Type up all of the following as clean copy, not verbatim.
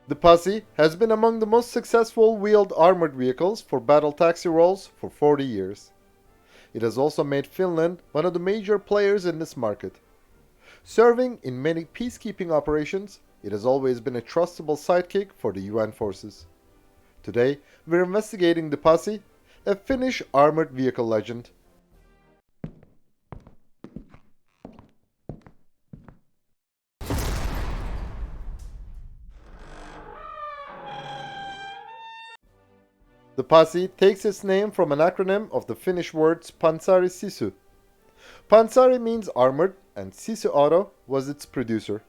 The Pasi has been among the most successful wheeled armored vehicles for battle taxi roles for 40 years. It has also made Finland one of the major players in this market. Serving in many peacekeeping operations, it has always been a trustable sidekick for the UN forces. Today, we're investigating the Pasi, a Finnish armored vehicle legend. The Pasi takes its name from an acronym of the Finnish words Pansari Sisu. Pansari means armored, and Sisu Auto was its producer.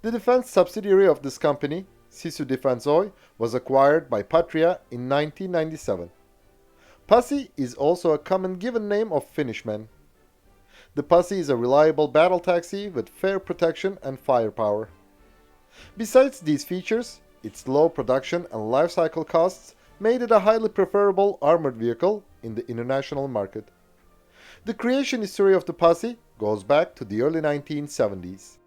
The defense subsidiary of this company, Sisu Defense Oy, was acquired by Patria in 1997. Pasi is also a common given name of Finnish men. The Pasi is a reliable battle taxi with fair protection and firepower. Besides these features, its low production and life cycle costs made it a highly preferable armored vehicle in the international market. The creation history of the Pasi goes back to the early 1970s.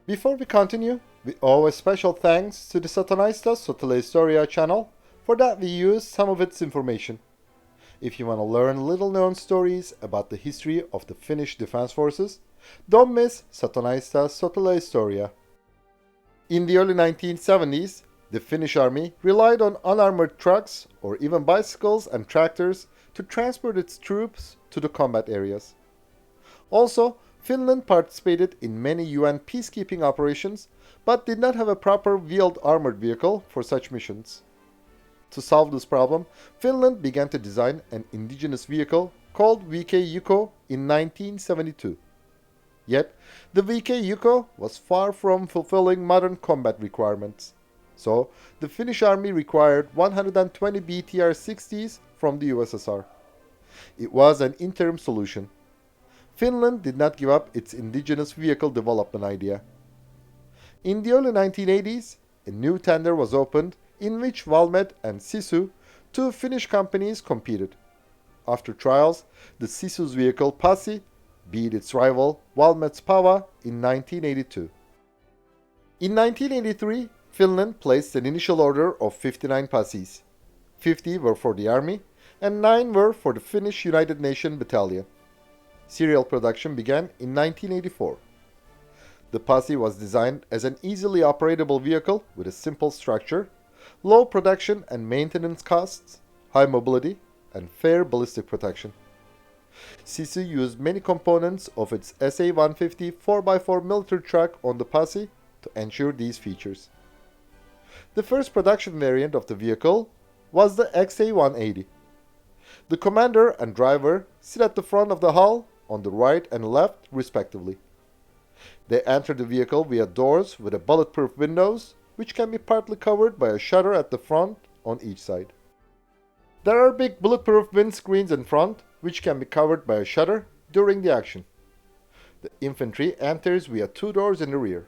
Before we continue, we owe a special thanks to the Satunnaista sotilashistoriaa channel for that we use some of its information. If you want to learn little-known stories about the history of the Finnish Defense Forces, don't miss Satunnaista sotilashistoriaa. In the early 1970s, the Finnish army relied on unarmored trucks or even bicycles and tractors to transport its troops to the combat areas. Also, Finland participated in many UN peacekeeping operations, but did not have a proper wheeled armored vehicle for such missions. To solve this problem, Finland began to design an indigenous vehicle called VK-Yuko in 1972. Yet, the VK-Yuko was far from fulfilling modern combat requirements. So, the Finnish army required 120 BTR-60s from the USSR. It was an interim solution. Finland did not give up its indigenous vehicle development idea. In the early 1980s, a new tender was opened in which Valmet and Sisu, two Finnish companies, competed. After trials, the Sisu's vehicle Pasi beat its rival Valmet's Pava in 1982. In 1983, Finland placed an initial order of 59 Pasis. 50 were for the army, and 9 were for the Finnish United Nations Battalion. Serial production began in 1984. The Pasi was designed as an easily operatable vehicle with a simple structure, low production and maintenance costs, high mobility, and fair ballistic protection. Sisu used many components of its SA-150 4x4 military truck on the Pasi to ensure these features. The first production variant of the vehicle was the XA-180. The commander and driver sit at the front of the hull, on the right and left respectively. They enter the vehicle via doors with bulletproof windows, which can be partly covered by a shutter at the front on each side. There are big bulletproof windscreens in front, which can be covered by a shutter during the action. The infantry enters via 2 doors in the rear.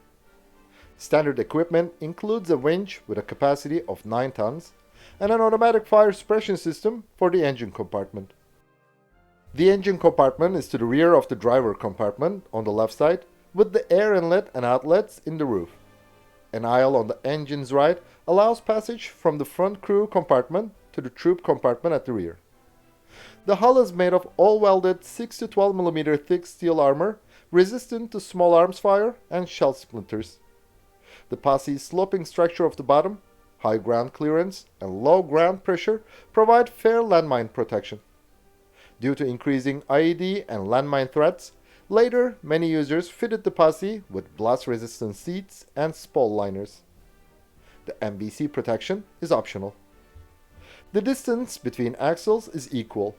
Standard equipment includes a winch with a capacity of 9 tons and an automatic fire suppression system for the engine compartment. The engine compartment is to the rear of the driver compartment on the left side, with the air inlet and outlets in the roof. An aisle on the engine's right allows passage from the front crew compartment to the troop compartment at the rear. The hull is made of all-welded 6 to 12 mm thick steel armor, resistant to small arms fire and shell splinters. The Pasi's sloping structure of the bottom, high ground clearance, and low ground pressure provide fair landmine protection. Due to increasing IED and landmine threats, later many users fitted the Pasi with blast-resistant seats and spall liners. The MBC protection is optional. The distance between axles is equal.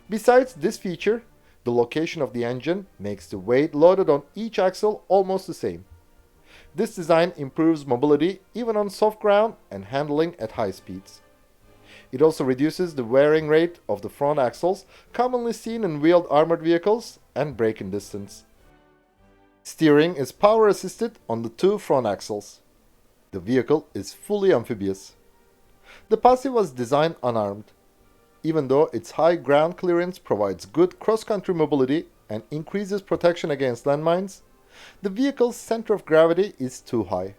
Besides this feature, the location of the engine makes the weight loaded on each axle almost the same. This design improves mobility even on soft ground and handling at high speeds. It also reduces the wearing rate of the front axles commonly seen in wheeled armored vehicles and braking distance. Steering is power assisted on the 2 front axles. The vehicle is fully amphibious. The Pasi was designed unarmed. Even though its high ground clearance provides good cross-country mobility and increases protection against landmines, the vehicle's center of gravity is too high.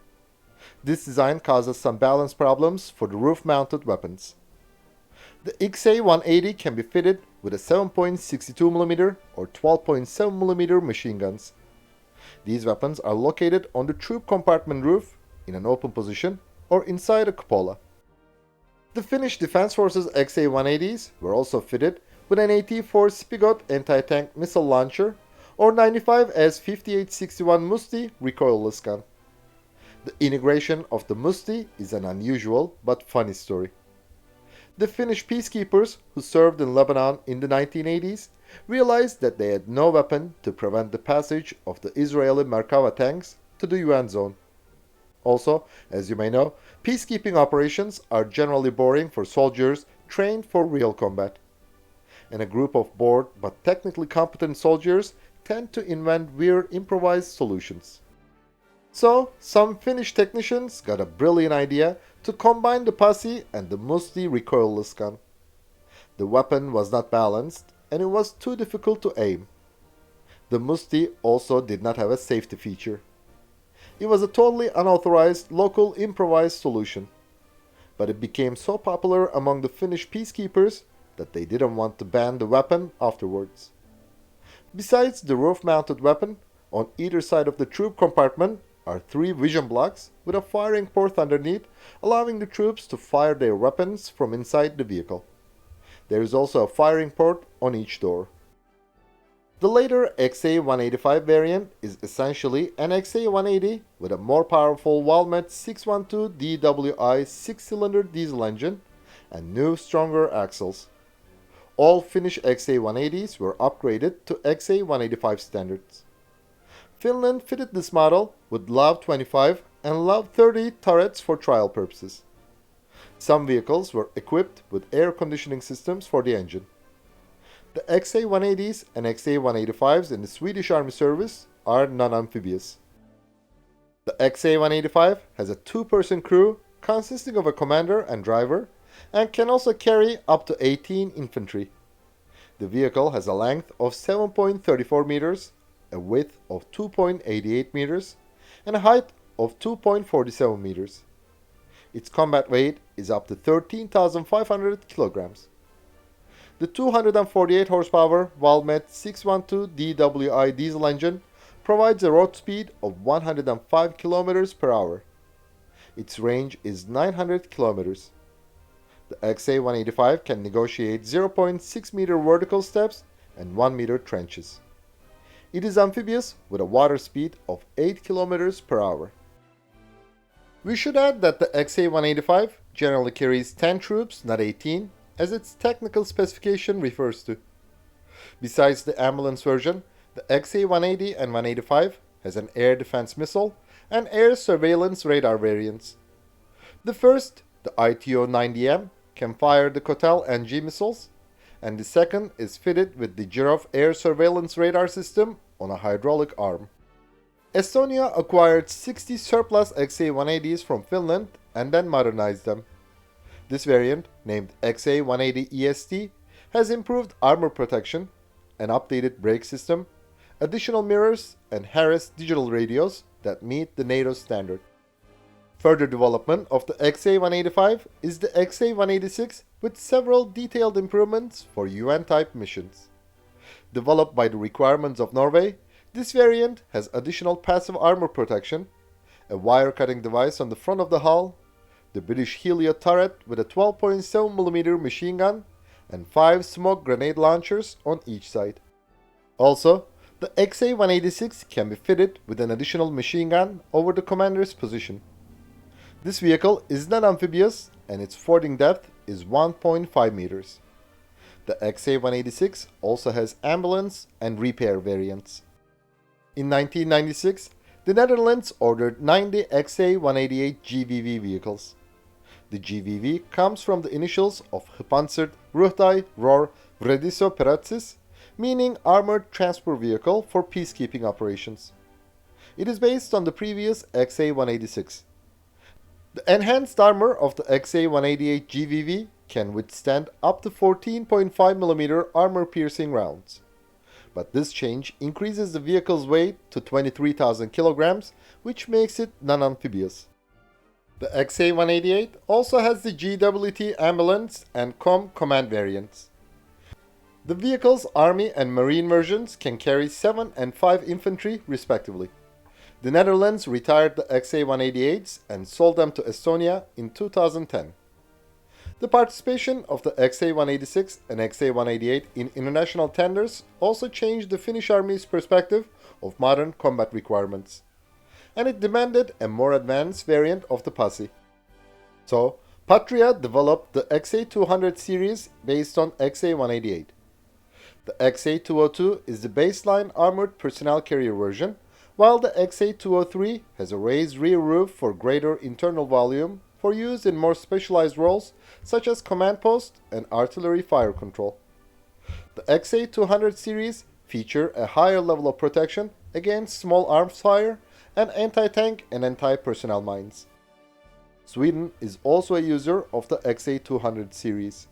This design causes some balance problems for the roof-mounted weapons. The XA-180 can be fitted with a 7.62mm or 12.7mm machine guns. These weapons are located on the troop compartment roof, in an open position, or inside a cupola. The Finnish Defense Forces XA-180s were also fitted with an 84 Spigot anti-tank missile launcher or 95 S5861 Musti recoilless gun. The integration of the Musti is an unusual but funny story. The Finnish peacekeepers who served in Lebanon in the 1980s realized that they had no weapon to prevent the passage of the Israeli Merkava tanks to the UN zone. Also, as you may know, peacekeeping operations are generally boring for soldiers trained for real combat. And a group of bored but technically competent soldiers tend to invent weird improvised solutions. So, some Finnish technicians got a brilliant idea to combine the Pasi and the Musti recoilless gun. The weapon was not balanced and it was too difficult to aim. The Musti also did not have a safety feature. It was a totally unauthorized local improvised solution. But it became so popular among the Finnish peacekeepers that they didn't want to ban the weapon afterwards. Besides the roof-mounted weapon, on either side of the troop compartment are 3 vision blocks with a firing port underneath, allowing the troops to fire their weapons from inside the vehicle. There is also a firing port on each door. The later XA-185 variant is essentially an XA-180 with a more powerful Valmet 612 DWI 6-cylinder diesel engine and new, stronger axles. All Finnish XA-180s were upgraded to XA-185 standards. Finland fitted this model with LAV 25 and LAV 30 turrets for trial purposes. Some vehicles were equipped with air conditioning systems for the engine. The XA-180s and XA-185s in the Swedish Army service are non-amphibious. The XA-185 has a 2-person crew consisting of a commander and driver and can also carry up to 18 infantry. The vehicle has a length of 7.34 meters, a width of 2.88 meters, and a height of 2.47 meters. Its combat weight is up to 13,500 kilograms. The 248 horsepower Valmet 612 DWI diesel engine provides a road speed of 105 kilometers per hour. Its range is 900 kilometers. The XA-185 can negotiate 0.6 meter vertical steps and 1 meter trenches. It is amphibious with a water speed of 8 kilometers per hour. We should add that the XA-185 generally carries 10 troops, not 18, as its technical specification refers to. Besides the ambulance version, the XA-180 and 185 has an air defense missile and air surveillance radar variants. The first, the ITO-90M, can fire the Kotel NG missiles, and the second is fitted with the Giraffe air surveillance radar system on a hydraulic arm. Estonia acquired 60 surplus XA-180s from Finland and then modernized them. This variant, named XA-180 EST, has improved armor protection, an updated brake system, additional mirrors, and Harris digital radios that meet the NATO standard. Further development of the XA-185 is the XA-186 with several detailed improvements for UN-type missions. Developed by the requirements of Norway, this variant has additional passive armor protection, a wire-cutting device on the front of the hull, the British Helio turret with a 12.7mm machine gun, and 5 smoke grenade launchers on each side. Also, the XA-186 can be fitted with an additional machine gun over the commander's position. This vehicle is non-amphibious and its fording depth is 1.5 meters. The XA-186 also has ambulance and repair variants. In 1996, the Netherlands ordered 90 XA-188 GVV vehicles. The GVV comes from the initials of Gepanzerd Voertuig voor Vredesoperaties, meaning Armored Transport Vehicle for Peacekeeping Operations. It is based on the previous XA-186. The enhanced armor of the XA-188 GVV can withstand up to 14.5mm armor-piercing rounds. But this change increases the vehicle's weight to 23,000 kilograms, which makes it non-amphibious. The XA-188 also has the GWT ambulance and COM command variants. The vehicle's Army and Marine versions can carry 7 and 5 infantry respectively. The Netherlands retired the XA-188s and sold them to Estonia in 2010. The participation of the XA-186 and XA-188 in international tenders also changed the Finnish Army's perspective of modern combat requirements, and it demanded a more advanced variant of the Pasi. So, Patria developed the XA-200 series based on XA-188. The XA-202 is the baseline armored personnel carrier version, while the XA-203 has a raised rear roof for greater internal volume for use in more specialized roles such as command post and artillery fire control. The XA-200 series feature a higher level of protection against small arms fire and anti-tank and anti-personnel mines. Sweden is also a user of the XA-200 series.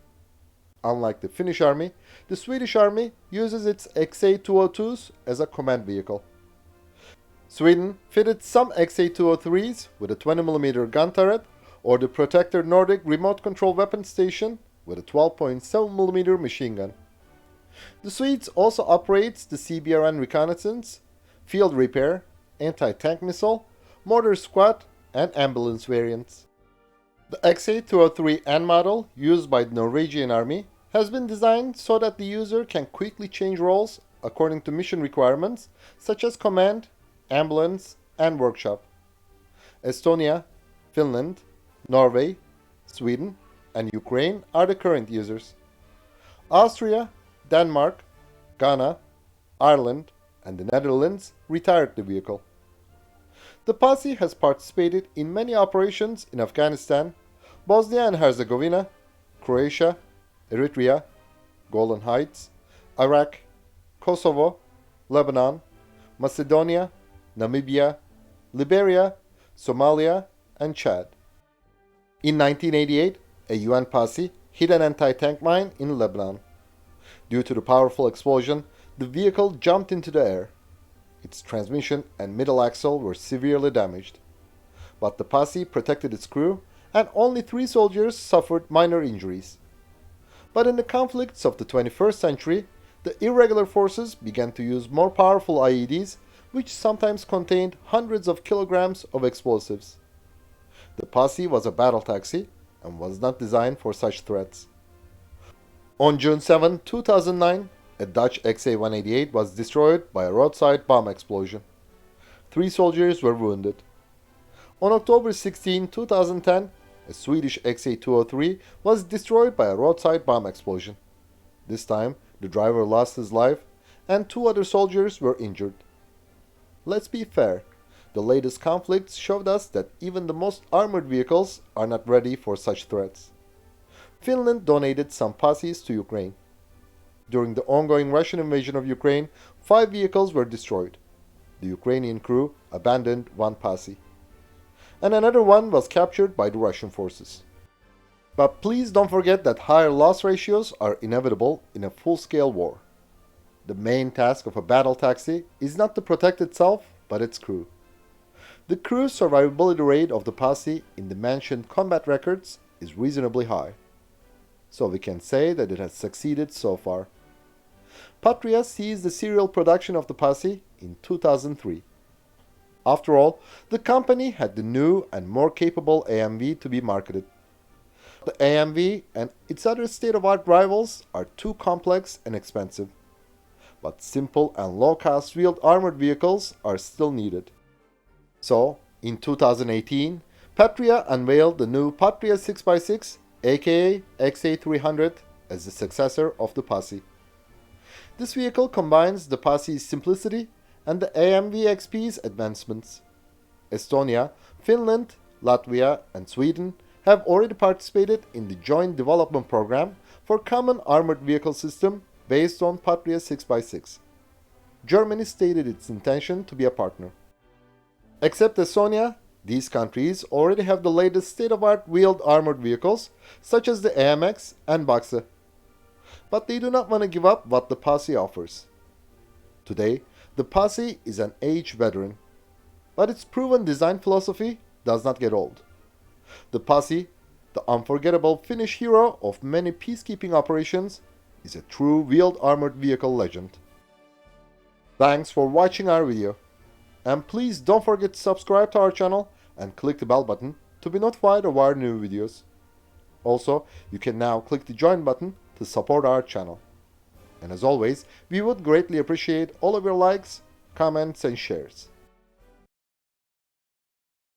Unlike the Finnish Army, the Swedish Army uses its XA-202s as a command vehicle. Sweden fitted some XA-203s with a 20mm gun turret or the Protector Nordic remote control weapon station with a 12.7mm machine gun. The Swedes also operates the CBRN reconnaissance, field repair, anti-tank missile, mortar squad, and ambulance variants. The XA-203N model used by the Norwegian Army has been designed so that the user can quickly change roles according to mission requirements such as command, ambulance, and workshop. Estonia, Finland, Norway, Sweden, and Ukraine are the current users. Austria, Denmark, Ghana, Ireland, and the Netherlands retired the vehicle. The Pasi has participated in many operations in Afghanistan, Bosnia and Herzegovina, Croatia, Eritrea, Golan Heights, Iraq, Kosovo, Lebanon, Macedonia, Namibia, Liberia, Somalia, and Chad. In 1988, a UN Pasi hit an anti-tank mine in Lebanon. Due to the powerful explosion, the vehicle jumped into the air. Its transmission and middle axle were severely damaged. But the Pasi protected its crew, and only 3 soldiers suffered minor injuries. But in the conflicts of the 21st century, the irregular forces began to use more powerful IEDs, which sometimes contained hundreds of kilograms of explosives. The Pasi was a battle taxi and was not designed for such threats. On June 7, 2009, a Dutch XA-188 was destroyed by a roadside bomb explosion. 3 soldiers were wounded. On October 16, 2010, a Swedish XA-203 was destroyed by a roadside bomb explosion. This time, the driver lost his life and 2 other soldiers were injured. Let's be fair, the latest conflicts showed us that even the most armored vehicles are not ready for such threats. Finland donated some Pasis to Ukraine. During the ongoing Russian invasion of Ukraine, 5 vehicles were destroyed. The Ukrainian crew abandoned 1 Pasi, and another one was captured by the Russian forces. But please don't forget that higher loss ratios are inevitable in a full-scale war. The main task of a battle taxi is not to protect itself, but its crew. The crew's survivability rate of the Pasi in the mentioned combat records is reasonably high, so we can say that it has succeeded so far. Patria ceased the serial production of the Pasi in 2003. After all, the company had the new and more capable AMV to be marketed. The AMV and its other state-of-the-art rivals are too complex and expensive, but simple and low-cost wheeled armored vehicles are still needed. So, in 2018, Patria unveiled the new Patria 6x6, aka XA300, as the successor of the Pasi. This vehicle combines the Pasi's simplicity and the AMV XP's advancements. Estonia, Finland, Latvia, and Sweden have already participated in the joint development program for common armored vehicle system based on Patria 6x6. Germany stated its intention to be a partner. Except Estonia, these countries already have the latest state-of-the-art wheeled armored vehicles such as the AMX and Boxe. But they do not want to give up what the Pasi offers. Today, the Pasi is an aged veteran, but its proven design philosophy does not get old. The Pasi, the unforgettable Finnish hero of many peacekeeping operations, is a true wheeled armored vehicle legend. Thanks for watching our video, and please don't forget to subscribe to our channel and click the bell button to be notified of our new videos. Also, you can now click the join button to support our channel. And as always, we would greatly appreciate all of your likes, comments and shares.